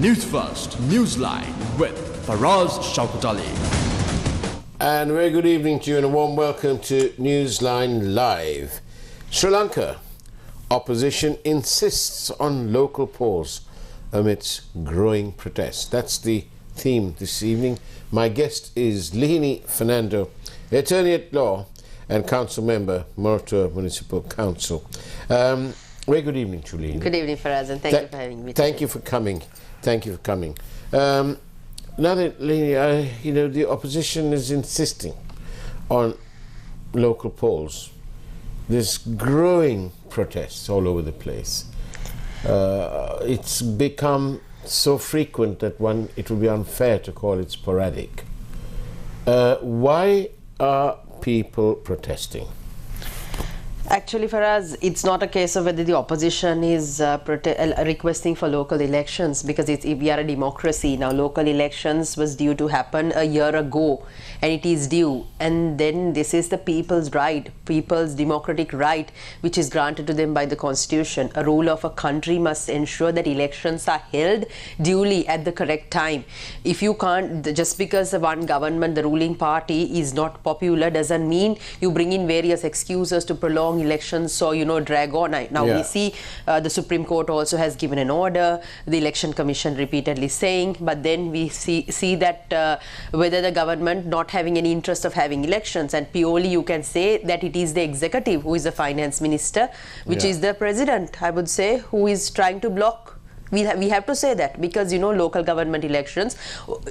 Newsfirst, Newsline with Faraz Shaukat Ali. And a very good evening to you and a warm welcome to Newsline Live. Sri Lanka opposition insists on local polls amidst growing protests. That's the theme this evening. My guest is Lihini Fernando, attorney at law and council member, Moratuwa Municipal Council. Very good evening to you, Lihini. Good evening, Faraz, and thank you for having me. Thank you for coming. Thank you for coming. Now that, Lihini, the opposition is insisting on local polls. There's growing protests all over the place. It's become so frequent that it would be unfair to call it sporadic. Why are people protesting? Actually, Faraz, it's not a case of whether the opposition is requesting for local elections, because we are a democracy. Now, local elections was due to happen a year ago, and it is due. And then this is the people's right, people's democratic right, which is granted to them by the Constitution. A rule of a country must ensure that elections are held duly at the correct time. If you can't, just because the one government, the ruling party, is not popular, doesn't mean you bring in various excuses to prolong elections or drag on. Now we see the Supreme Court also has given an order, the Election Commission repeatedly saying, but then we see that whether the government not having any interest of having elections, and purely you can say that it is the executive who is the finance minister, which is the president, I would say, who is trying to block. We have to say that, because local government elections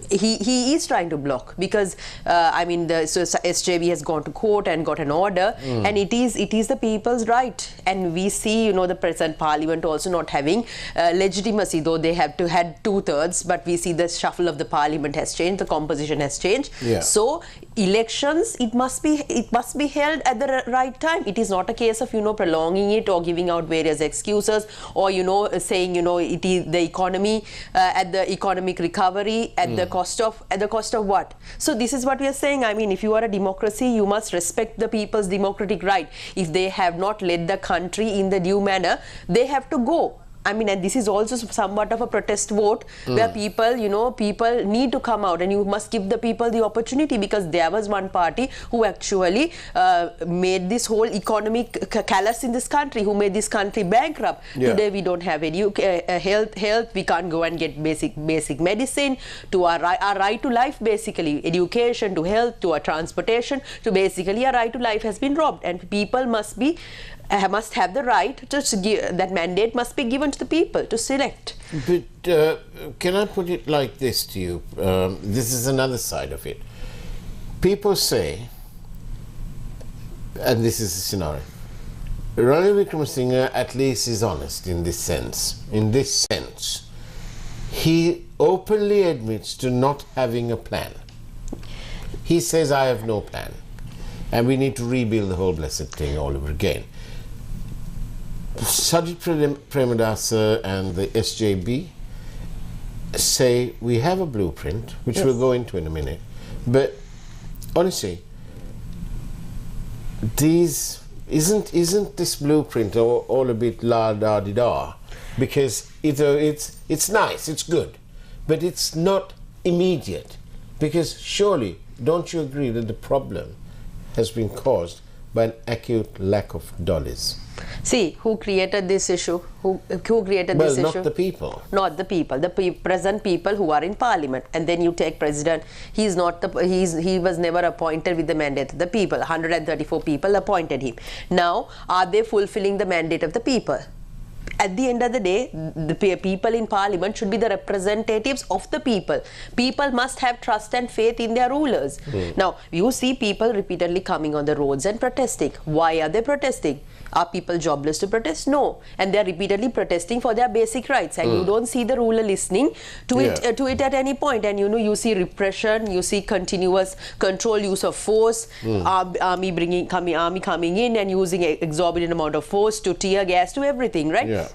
he is trying to block, because SJB has gone to court and got an order, and it is the people's right. And we see the present parliament also not having legitimacy, though they have to had 2/3, but we see the shuffle of the parliament has changed, the composition has changed. So elections, it must be held at the right time. It is not a case of prolonging it or giving out various excuses, or saying it is the economy at the economic recovery at the cost of what. So this is what we are saying. I mean, if you are a democracy, you must respect the people's democratic right. If they have not led the country in the due manner, they have to go. I mean, and this is also somewhat of a protest vote, where people need to come out, and you must give the people the opportunity, because there was one party who actually made this whole economic callous in this country, who made this country bankrupt. Today we don't have any health, we can't go and get basic medicine, to our right to life, basically, education, to health, to our transportation, to basically our right to life has been robbed, and people must have the right to give, that mandate must be given to the people to select. But can I put it like this to you? This is another side of it. People say, and this is the scenario, Ranil Wickremesinghe at least is honest in this sense. In this sense, he openly admits to not having a plan. He says, I have no plan, and we need to rebuild the whole blessed thing all over again. Sajid Premadasa and the SJB say we have a blueprint, which we'll go into in a minute, but honestly, isn't this blueprint all a bit la-da-di-da? Because it's nice, it's good, but it's not immediate. Because surely, don't you agree that the problem has been caused by an acute lack of dollars? See, who created this issue? Who created this issue? Well, not the people. Not the people. The present people who are in parliament. And then you take president. He was never appointed with the mandate of the people. 134 people appointed him. Now, are they fulfilling the mandate of the people? At the end of the day, the people in parliament should be the representatives of the people. People must have trust and faith in their rulers. Now, you see people repeatedly coming on the roads and protesting. Why are they protesting? Are people jobless to protest? No. And they are repeatedly protesting for their basic rights. And you don't see the ruler listening to it at any point. And you see repression, you see continuous control, use of force, army coming in and using exorbitant amount of force, to tear gas, to everything, right?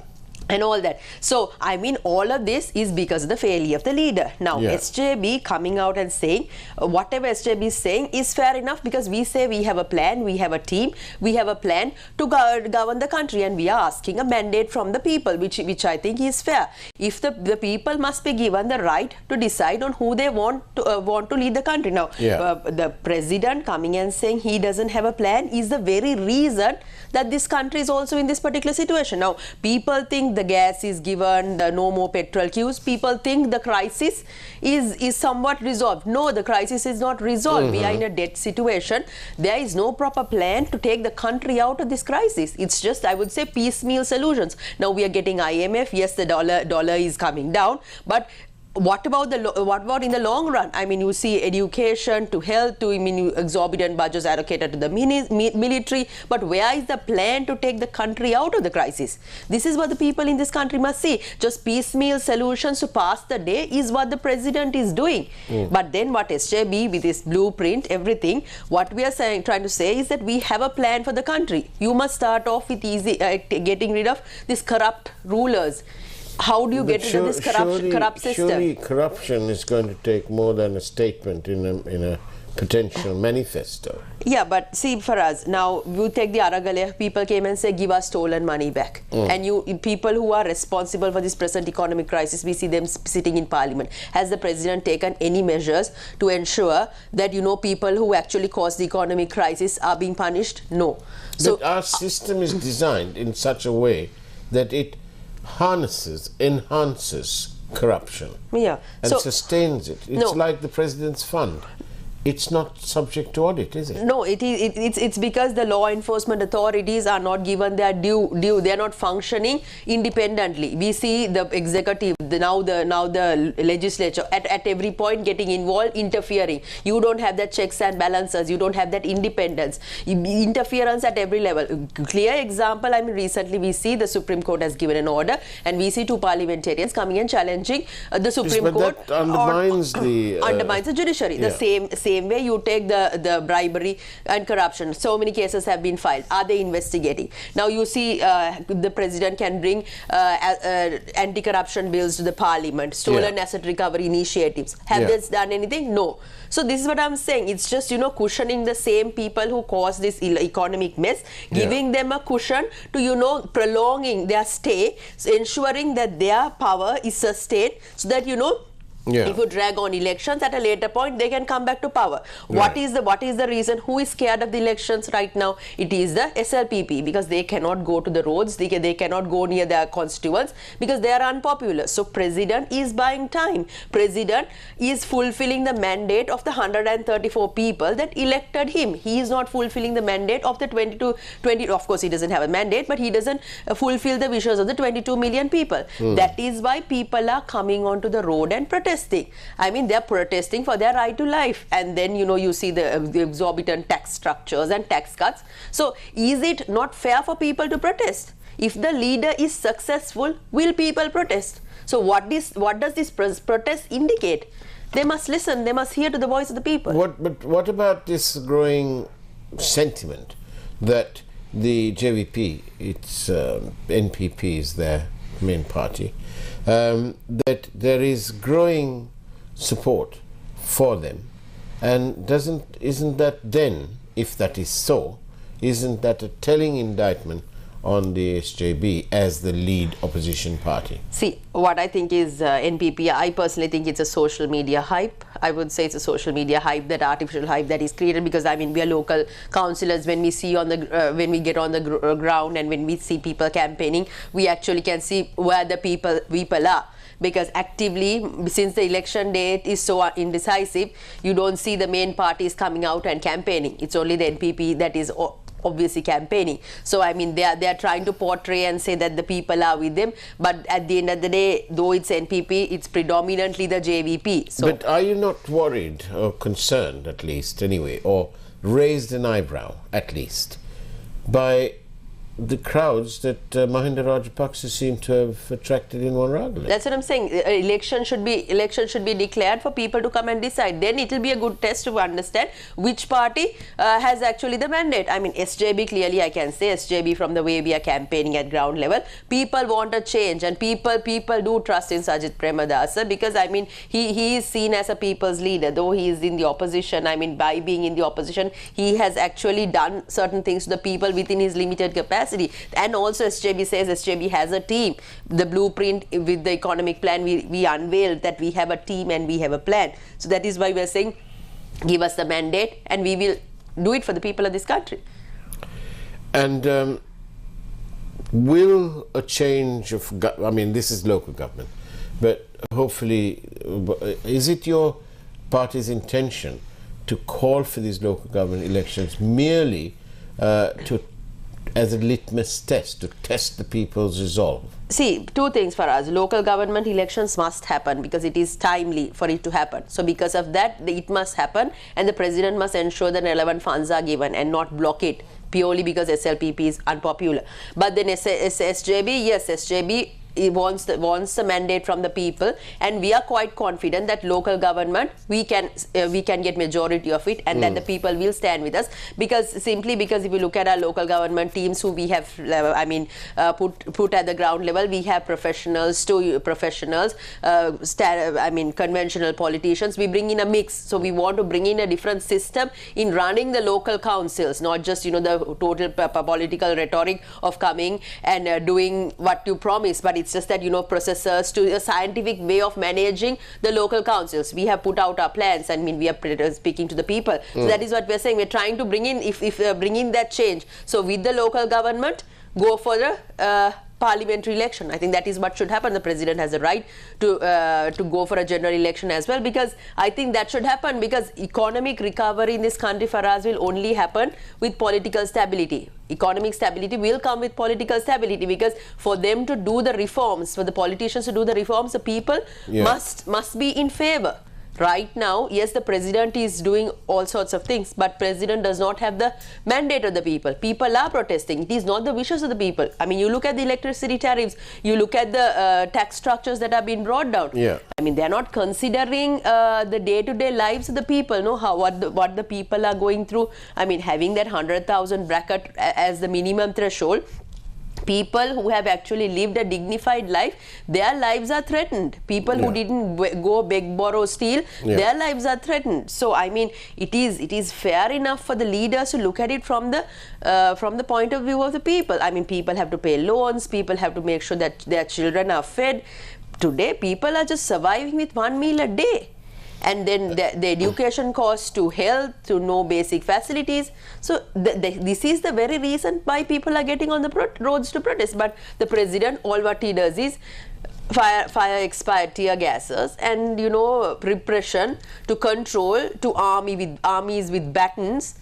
and all that. So, I mean, all of this is because of the failure of the leader. Now, SJB coming out and saying, whatever SJB is saying is fair enough, because we say we have a plan, we have a team, we have a plan to govern the country, and we are asking a mandate from the people, which I think is fair. If the people must be given the right to decide on who they want to lead the country. Now, the president coming and saying he doesn't have a plan is the very reason that this country is also in this particular situation. Now, people think the gas is given, the no more petrol queues. People think the crisis is somewhat resolved. No, the crisis is not resolved. We are in a debt situation. There is no proper plan to take the country out of this crisis. It's just, I would say, piecemeal solutions. Now we are getting IMF. Yes, the dollar is coming down, but what about in the long run? I mean, you see education to health to exorbitant budgets allocated to the military, but where is the plan to take the country out of the crisis? This is what the people in this country must see. Just piecemeal solutions to pass the day is what the president is doing. But then what SJB with this blueprint, everything, what we are trying to say is that we have a plan for the country. You must start off with getting rid of these corrupt rulers. How do you get rid of this corrupt system? Surely corruption is going to take more than a statement in a potential manifesto. Yeah, but see, for us, now you take the Aragale, people came and say, give us stolen money back. And people who are responsible for this present economic crisis, we see them sitting in parliament. Has the president taken any measures to ensure that, people who actually caused the economic crisis are being punished? No. So our system is designed in such a way that it enhances corruption and sustains it. It's like the president's fund. It's not subject to audit, is it? No, it's because the law enforcement authorities are not given their due. They are not functioning independently. We see the executive, now the legislature at every point getting involved, interfering. You don't have that checks and balances. You don't have that independence. Interference at every level. Clear example, I mean, recently we see the Supreme Court has given an order, and we see two parliamentarians coming and challenging the Supreme Court. That undermines the judiciary. The same way you take the bribery and corruption. So many cases have been filed. Are they investigating? Now you see the president can bring anti-corruption bills to the parliament, stolen asset recovery initiatives. Have they done anything? No. So this is what I'm saying. It's just, cushioning the same people who caused this economic mess, giving them a cushion to, prolonging their stay, ensuring that their power is sustained so that, if you drag on elections at a later point, they can come back to power. What is the reason? Who is scared of the elections right now? It is the SLPP, because they cannot go to the roads, they cannot go near their constituents because they are unpopular. So president is buying time. President is fulfilling the mandate of the 134 people that elected him. He is not fulfilling the mandate of the 20. Of course, he doesn't have a mandate, but he doesn't fulfill the wishes of the 22 million people. That is why people are coming onto the road and protesting. I mean, they're protesting for their right to life. And then, you see the exorbitant tax structures and tax cuts. So, is it not fair for people to protest? If the leader is successful, will people protest? So, what does this protest indicate? They must listen. They must hear to the voice of the people. But what about this growing sentiment that the JVP, its NPP is their main party, that there is growing support for them, and isn't that then, if that is so, isn't that a telling indictment on the SJB as the lead opposition party? See, what I think is NPP, I personally think it's a social media hype. I would say it's a social media hype, that artificial hype that is created, because I mean, we are local councillors. When we see when we get on the ground and when we see people campaigning, we actually can see where the people are. Because actively, since the election date is so indecisive, you don't see the main parties coming out and campaigning. It's only the NPP that is obviously campaigning. So I mean, they are trying to portray and say that the people are with them, but at the end of the day, though it's NPP, it's predominantly the JVP. So, but are you not worried or concerned, at least anyway, or raised an eyebrow at least, by the crowds that Mahinda Rajapaksa seem to have attracted in Warragalek. That's what I'm saying. Election should be declared for people to come and decide. Then it will be a good test to understand which party has actually the mandate. I mean, SJB, clearly I can say SJB, from the way we are campaigning at ground level, people want a change, and people do trust in Sajid Premadasa, because I mean he is seen as a people's leader. Though he is in the opposition, I mean, by being in the opposition, he has actually done certain things to the people within his limited capacity. And also SJB says SJB has a team. The blueprint with the economic plan, we unveiled that we have a team and we have a plan. So that is why we are saying, give us the mandate and we will do it for the people of this country. And will a change of, I mean, this is local government, but hopefully, is it your party's intention to call for these local government elections merely as a litmus test, to test the people's resolve? See, two things for us. Local government elections must happen because it is timely for it to happen. So because of that, it must happen, and the president must ensure that relevant funds are given and not block it purely because SLPP is unpopular. But then SJB, yes, SJB wants the mandate from the people, and we are quite confident that local government we can get majority of it, and that the people will stand with us, because if you look at our local government teams who we have put at the ground level, we have professionals, conventional politicians. We bring in a mix, so we want to bring in a different system in running the local councils, not just the total political rhetoric of coming and doing what you promise, but it's just that processors to a scientific way of managing the local councils. We have put out our plans, and we are speaking to the people. So that is what we are saying. We're trying to bring in, if bring in that change. So with the local government, go for the parliamentary election. I think that is what should happen. The president has a right to go for a general election as well, because I think that should happen, because economic recovery in this country for us will only happen with political stability. Economic stability will come with political stability, because for them to do the reforms, for the politicians to do the reforms, the people must be in favor. Right now, yes, the president is doing all sorts of things, but president does not have the mandate of the people. People are protesting. It is not the wishes of the people. I mean, you look at the electricity tariffs, you look at the tax structures that have been brought down. Yeah. I mean, they are not considering the day-to-day lives of the people, what the people are going through. I mean, having that 100,000 bracket as the minimum threshold, people who have actually lived a dignified life, their lives are threatened. People who didn't go beg, borrow, steal, their lives are threatened. So I mean, it is fair enough for the leaders to look at it from the point of view of the people. I mean, people have to pay loans, people have to make sure that their children are fed. Today, people are just surviving with one meal a day. And then the education costs to health, to no basic facilities. So this is the very reason why people are getting on the roads to protest. But the president, all what he does is fire expired tear gases and repression to control, to armies with batons.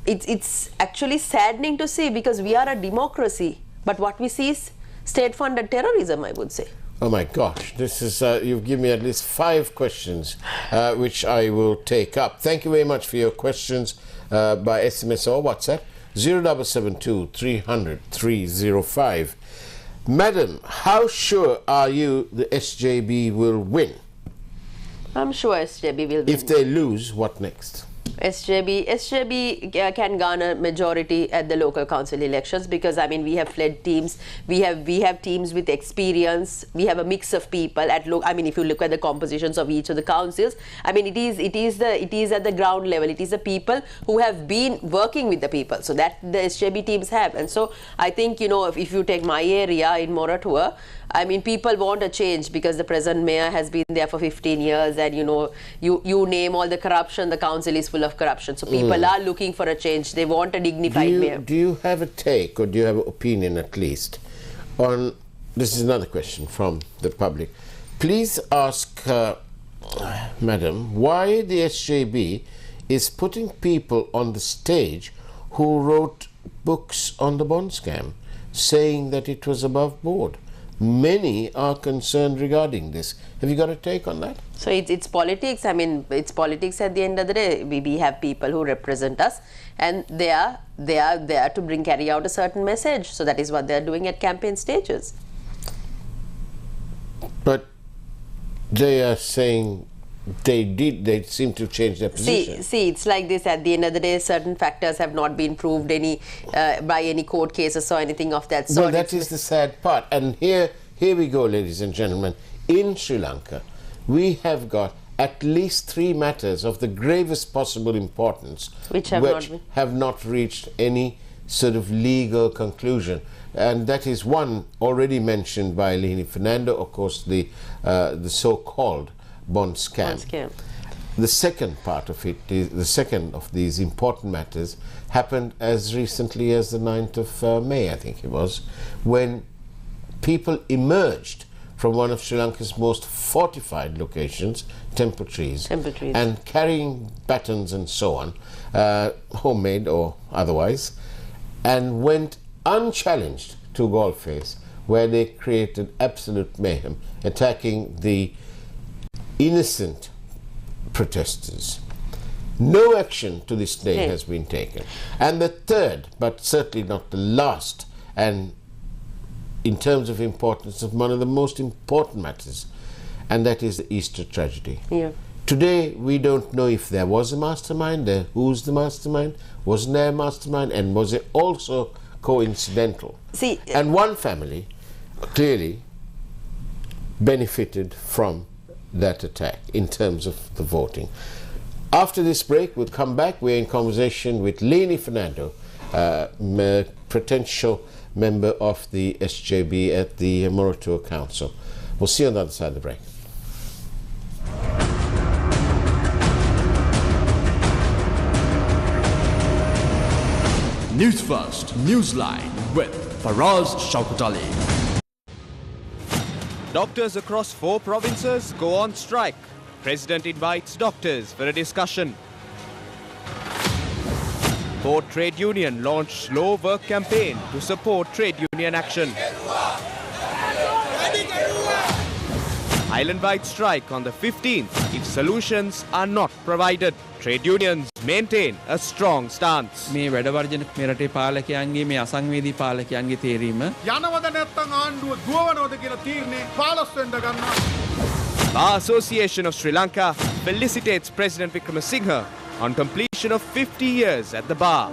It's actually saddening to see, because we are a democracy, but what we see is state-funded terrorism, I would say. Oh my gosh, this is, you've given me at least 5 questions, which I will take up. Thank you very much for your questions by SMS or WhatsApp, 0772 300 305. Madam, how sure are you the SJB will win? I'm sure SJB will win. If they lose, what next? SJB can garner majority at the local council elections, because I mean, we have fled teams, we have teams with experience, we have a mix of people I mean, if you look at the compositions of each of the councils, I mean, it is at the ground level. It is the people who have been working with the people, so that the SJB teams have. And so I think, if you take my area in Moratuwa, I mean, people want a change, because the present mayor has been there for 15 years, and you name all the corruption, the council is full of corruption. So people are looking for a change. They want a dignified mayor. Do you have a take, or do you have an opinion at least, on, this is another question from the public. Please ask, Madam, why the SJB is putting people on the stage who wrote books on the bond scam, saying that it was above board. many are concerned regarding this. Have you got a take on that? So it's politics. I mean, it's politics at the end of the day. We have people who represent us, and they are there to carry out a certain message. So that is what they are doing at campaign stages. But they are saying they seem to change their position. See, it's like this. At the end of the day, certain factors have not been proved by any court cases or anything of that sort. Well, that is the sad part. And here we go, ladies and gentlemen. In Sri Lanka, we have got at least 3 matters of the gravest possible importance which have not reached any sort of legal conclusion. And that is one already mentioned by Lihini Fernando, of course, the so-called bond scam. The second part of it, the second of these important matters, happened as recently as the 9th of May, I think it was, when people emerged from one of Sri Lanka's most fortified locations, Temple Trees, and carrying batons and so on, homemade or otherwise, and went unchallenged to Golface, where they created absolute mayhem, attacking the innocent protesters. No action to this day has been taken. And the third, but certainly not the last, and in terms of importance, of one of the most important matters, and that is the Easter tragedy. Today we don't know if there was a mastermind, who's the mastermind, wasn't there a mastermind, and was it also coincidental? And one family clearly benefited from that attack in terms of the voting. After this break, we'll come back. We're in conversation with Lihini Fernando, potential member of the SJB at the Morotua Council. We'll see you on the other side of the break. News First, Newsline with Faraz Shaukat Ali. Doctors across 4 provinces go on strike. President invites doctors for a discussion. Port Trade Union launched slow work campaign to support trade union action. Island-wide strike on the 15th if solutions are not provided. Trade unions maintain a strong stance. මේ වැඩවර්ජන මේ රටේ පාලකයන්ගේ මේ අසංවේදී පාලකයන්ගේ තේරීම යනවද නැත්නම් ආණ්ඩුව දුවවනවද කියලා තීරණය 15 වෙනිදා ගන්නවා. Bar Association of Sri Lanka felicitates President Wickremesinghe on completion of 50 years at the bar.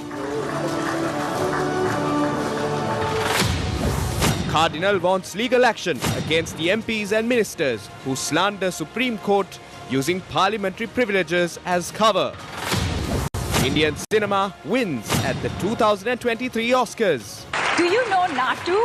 Cardinal wants legal action against the MPs and ministers who slander Supreme Court using parliamentary privileges as cover. Indian cinema wins at the 2023 Oscars. Do you know Natu?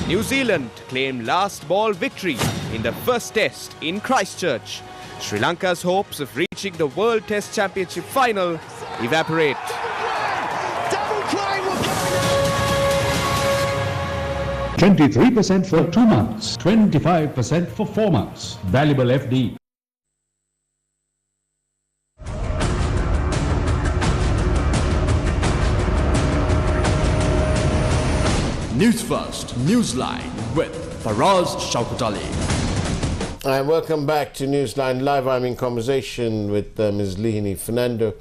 New Zealand claimed last ball victory in the first test in Christchurch. Sri Lanka's hopes of reaching the World Test Championship final evaporate. 23% for 2 months, 25% for 4 months. Valuable FD. News First, Newsline with Faraz Shaukat Ali. And welcome back to Newsline Live. I'm in conversation with Ms. Lihini Fernando,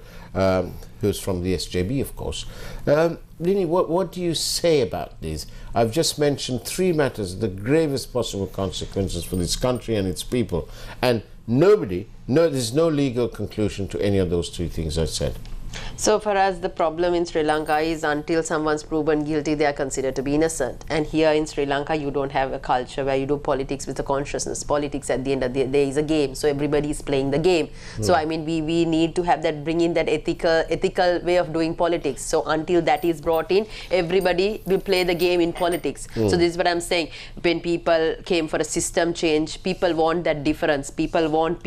who's from the SJB, of course. Lihini, what do you say about these? I've just mentioned 3 matters, the gravest possible consequences for this country and its people. And there's no legal conclusion to any of those 3 things I said. So for us, the problem in Sri Lanka is until someone's proven guilty, they are considered to be innocent. And here in Sri Lanka, you don't have a culture where you do politics with a consciousness. Politics at the end of the day is a game, so everybody is playing the game. So I mean, we need to have that, bring in that ethical way of doing politics. So until that is brought in, everybody will play the game in politics. So this is what I'm saying. When people came for a system change, people want that difference. People want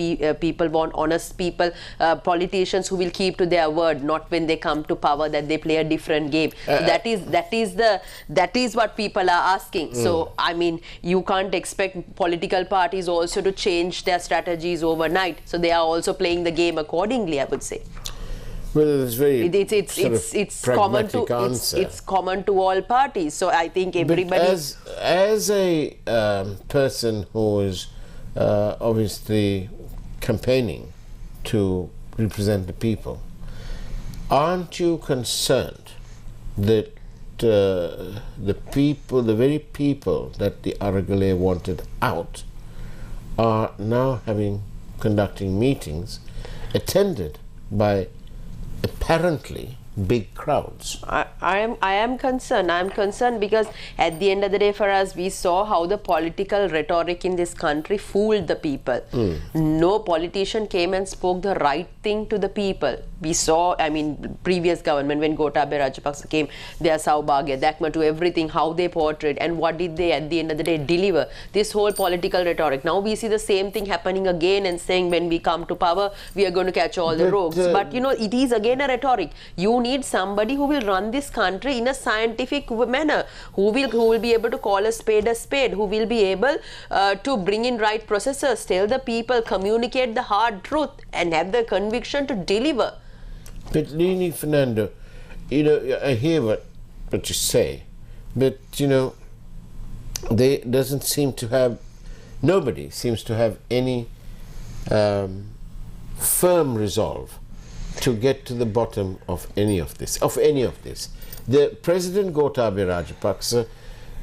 honest people, politicians who will keep to their word. Not when they come to power that they play a different game. That is what people are asking. So I mean, you can't expect political parties also to change their strategies overnight. So they are also playing the game accordingly, I would say. Well, it's very it's common to it's common to all parties. So I think everybody. But as a person who is obviously campaigning to represent the people, aren't you concerned that the people, the very people that the Aragale wanted out, are now conducting meetings attended by apparently big crowds? I am concerned. I am concerned because at the end of the day, for us, we saw how the political rhetoric in this country fooled the people. No politician came and spoke the right thing to the people. We saw, I mean, previous government, when Gotabaya Rajapaksa came, their Saubhagya, Dakma, to everything, how they portrayed, and what did they at the end of the day deliver? This whole political rhetoric. Now we see the same thing happening again and saying when we come to power, we are going to catch all the rogues. But you know, it is again a rhetoric. You need somebody who will run this country in a scientific manner, who will be able to call a spade, who will be able to bring in right processors, tell the people, communicate the hard truth, and have the conviction to deliver. But Lihini Fernando, you know, I hear what you say, but you know, nobody seems to have any firm resolve to get to the bottom of any of this. The President Gotabaya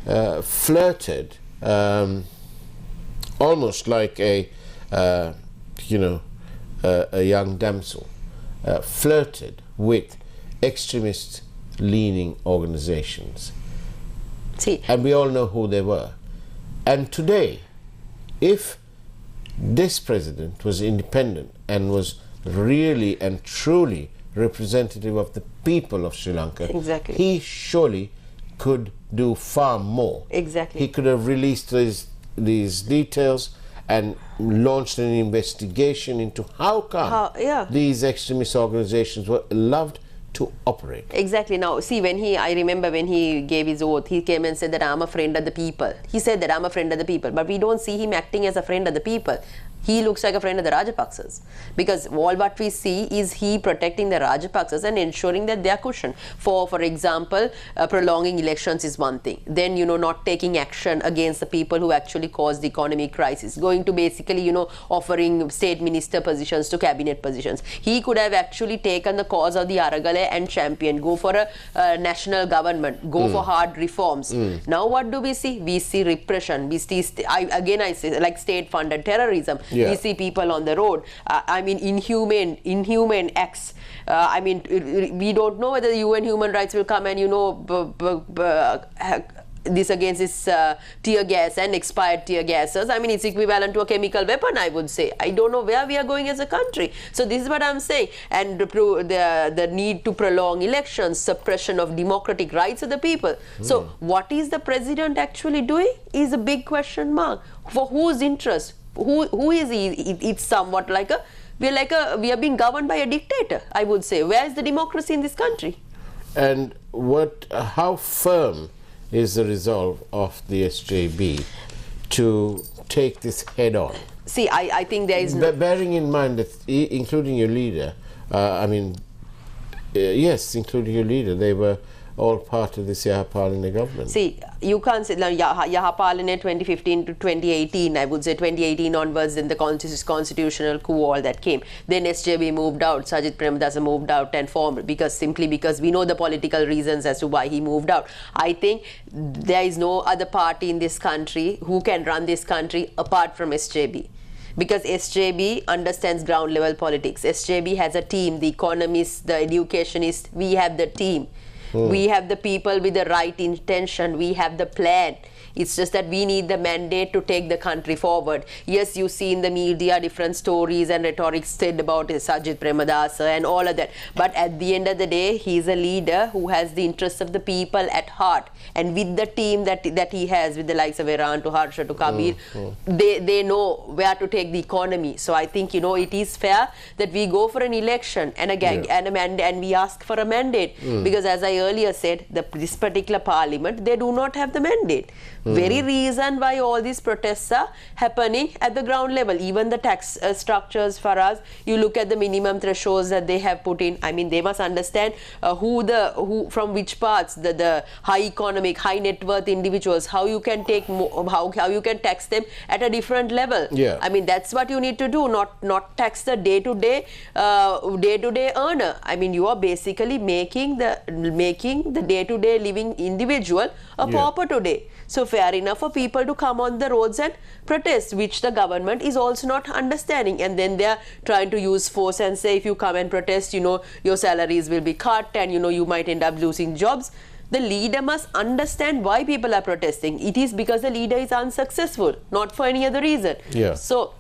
Rajapaksa flirted almost like a young damsel. Flirted with extremist-leaning organizations. And we all know who they were. And today, if this president was independent and was really and truly representative of the people of Sri Lanka, exactly, he surely could do far more. Exactly. He could have released these details and launched an investigation into how come these extremist organizations were allowed to operate. Exactly. Now, see, I remember when he gave his oath, he came and said that I'm a friend of the people. He said that I'm a friend of the people, but we don't see him acting as a friend of the people. He looks like a friend of the Rajapaksas, because all what we see is he protecting the Rajapaksas and ensuring that they are cushioned. For example, prolonging elections is one thing. Then, you know, not taking action against the people who actually caused the economic crisis. Going to basically, you know, offering state minister positions to cabinet positions. He could have actually taken the cause of the Aragale and championed, go for a national government, go for hard reforms. Now what do we see? We see repression. We see, I say, like state-funded terrorism. We see people on the road. I mean, inhumane acts. I mean, we don't know whether the UN Human Rights will come and, you know, this against this tear gas and expired tear gases. I mean, it's equivalent to a chemical weapon, I would say. I don't know where we are going as a country. So this is what I'm saying. And the need to prolong elections, suppression of democratic rights of the people. So what is the president actually doing is a big question mark. For whose interest? Who is he? It's somewhat like we are being governed by a dictator, I would say. Where is the democracy in this country? And how firm is the resolve of the SJB to take this head on? See, I think there is no... Bearing in mind that, including your leader, yes, including your leader, they were all part of this Yahapalana government. See, you can't say Yahapalana 2015 to 2018, I would say 2018 onwards, then the constitutional coup, all that came. Then SJB moved out, Sajid Premadasa moved out and formed, simply because we know the political reasons as to why he moved out. I think there is no other party in this country who can run this country apart from SJB. Because SJB understands ground level politics. SJB has a team, the economists, the educationists, we have the team. We have the people with the right intention. We have the plan. It's just that we need the mandate to take the country forward. Yes, you see in the media different stories and rhetoric said about Sajid Premadasa and all of that. But at the end of the day, he's a leader who has the interests of the people at heart. And with the team that he has, with the likes of Iran to Harsha to Kabir, they know where to take the economy. So I think, you know, it is fair that we go for an election and again and we ask for a mandate. Because as I earlier said, this particular parliament, they do not have the mandate. Very reason why all these protests are happening at the ground level. Even the tax structures for us, you look at the minimum thresholds that they have put in. I mean, they must understand who from which parts, the high economic, high net worth individuals, how you can take how you can tax them at a different level. Yeah. I mean, that's what you need to do, not tax the day-to-day earner. I mean, you are basically making the day-to-day living individual a pauper today. So fair enough for people to come on the roads and protest, which the government is also not understanding. And then they are trying to use force and say, if you come and protest, your salaries will be cut and, you might end up losing jobs. The leader must understand why people are protesting. It is because the leader is unsuccessful, not for any other reason. Yeah. So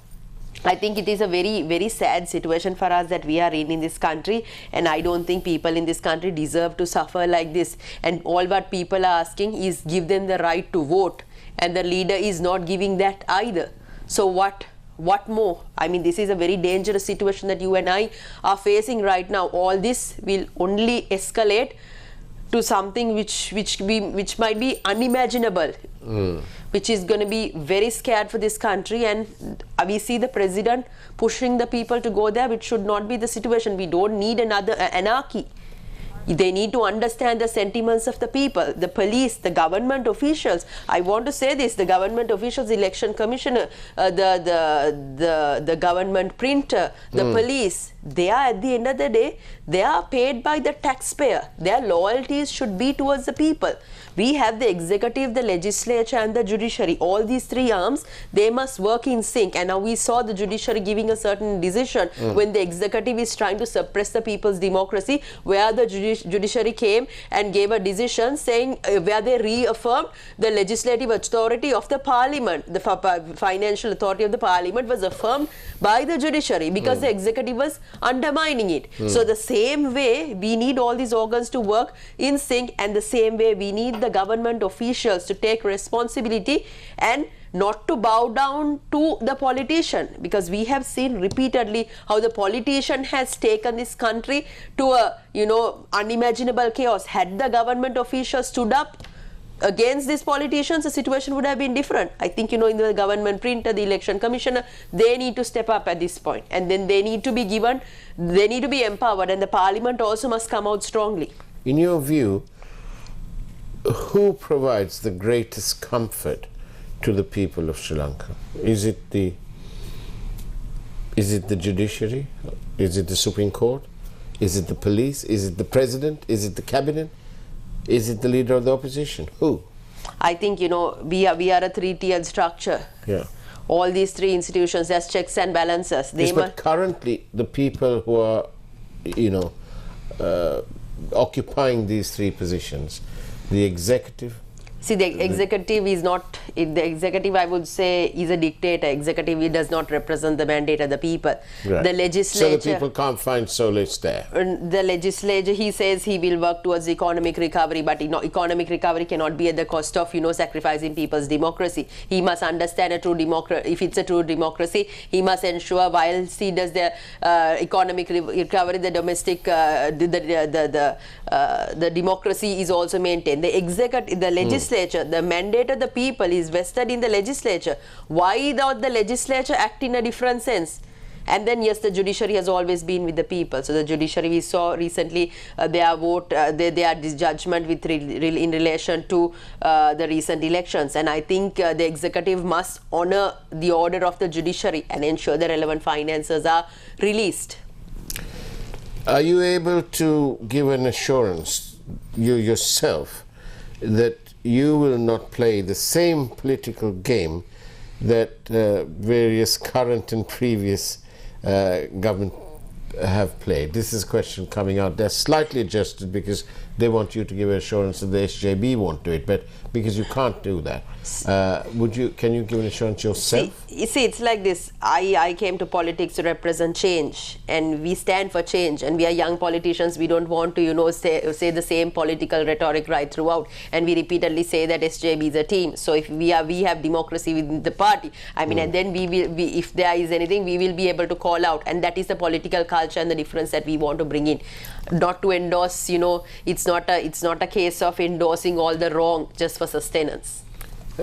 I think it is a very, very sad situation for us that we are in this country, and I don't think people in this country deserve to suffer like this. And all what people are asking is give them the right to vote, and the leader is not giving that either. So what more? I mean, this is a very dangerous situation that you and I are facing right now. All this will only escalate to something which might be unimaginable, which is going to be very scared for this country. And we see the president pushing the people to go there, which should not be the situation. We don't need another anarchy. They need to understand the sentiments of the people, the police, the government officials. I want to say this: the government officials, election commissioner, the government printer, the police. They are, at the end of the day, they are paid by the taxpayer. Their loyalties should be towards the people. We have the executive, the legislature and the judiciary. All these three arms, they must work in sync. And now we saw the judiciary giving a certain decision when the executive is trying to suppress the people's democracy, where the judiciary came and gave a decision saying where they reaffirmed the legislative authority of the parliament. The financial authority of the parliament was affirmed by the judiciary because the executive was undermining it. So the same way we need all these organs to work in sync, and the same way we need the government officials to take responsibility and not to bow down to the politician, because we have seen repeatedly how the politician has taken this country to a unimaginable chaos. Had the government officials stood up against these politicians, the situation would have been different. I think, in the government printer, the election commissioner, they need to step up at this point, and then they need to be empowered, and the parliament also must come out strongly. In your view, who provides the greatest comfort to the people of Sri Lanka? Is it the judiciary? Is it the Supreme Court? Is it the police? Is it the president? Is it the cabinet? Is it the leader of the opposition? Who? I think, we are a three-tiered structure. Yeah. All these three institutions as checks and balances. Yes, but currently the people who are, occupying these three positions, the executive. See, the executive is not, the executive, I would say, is a dictator. Executive, it does not represent the mandate of the people. Right. The legislature. So the people can't find solace there. The legislature, he says he will work towards economic recovery, but economic recovery cannot be at the cost of, sacrificing people's democracy. He must understand a true democracy. If it's a true democracy, he must ensure whilst he does the economic recovery, the domestic, the democracy is also maintained. The executive, the legislature, the mandate of the people is vested in the legislature. Why not the legislature act in a different sense? And then, yes, the judiciary has always been with the people. So the judiciary, we saw recently their vote, their judgment in relation to the recent elections. And I think the executive must honor the order of the judiciary and ensure the relevant finances are released. Are you able to give an assurance, you yourself, that you will not play the same political game that various current and previous government have played? This is a question coming out. They're slightly adjusted because they want you to give assurance that the SJB won't do it, but because you can't do that, can you give an assurance yourself? See, it's like this. I came to politics to represent change, and we stand for change, and we are young politicians. We don't want to, say the same political rhetoric right throughout, and we repeatedly say that SJB is a team. So if we have democracy within the party, I mean, and then if there is anything, we will be able to call out, and that is the political culture and the difference that we want to bring in. Not to endorse, it's not a case of endorsing all the wrong just for sustenance.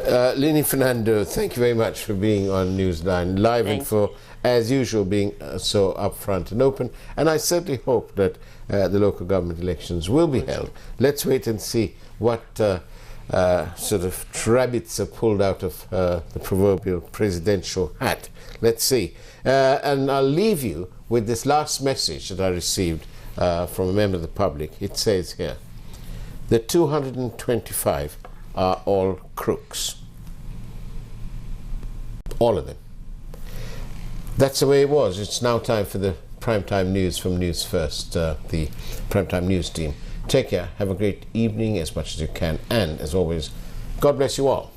Lihini Fernando, thank you very much for being on Newsline Live and for, as usual, being so upfront and open. And I certainly hope that the local government elections will be held. Let's wait and see what sort of rabbits are pulled out of the proverbial presidential hat. Let's see. And I'll leave you with this last message that I received from a member of the public. It says here, the 225 are all crooks. All of them. That's the way it was. It's now time for the primetime news from News First, the primetime news team. Take care, have a great evening as much as you can, and as always, God bless you all.